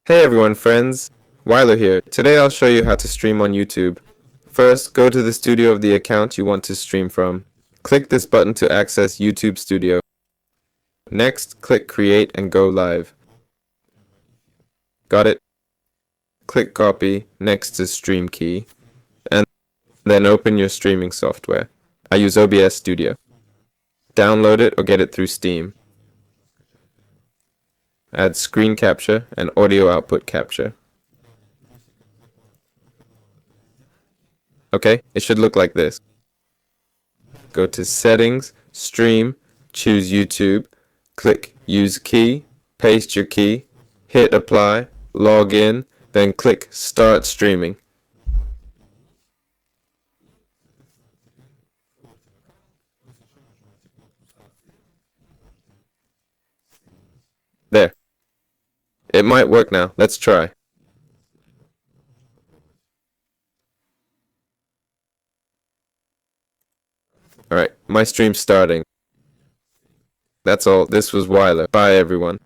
Hey everyone, friends. Weiler here. Today I'll show you how to stream on YouTube. First, go to the studio of the account you want to stream from. Click this button to access YouTube Studio. Next, click Create and go live. Got it? Click Copy next to Stream Key, and then open your streaming software. I use OBS Studio. Download it or get it through Steam. Add screen capture and audio output capture. Okay, it should look like this. Go to Settings, Stream, choose YouTube, click Use Key, paste your key, hit Apply, log in, then click Start Streaming. There. It might work now. Let's try. Alright, my stream's starting. That's all. This was Weiler. Bye everyone.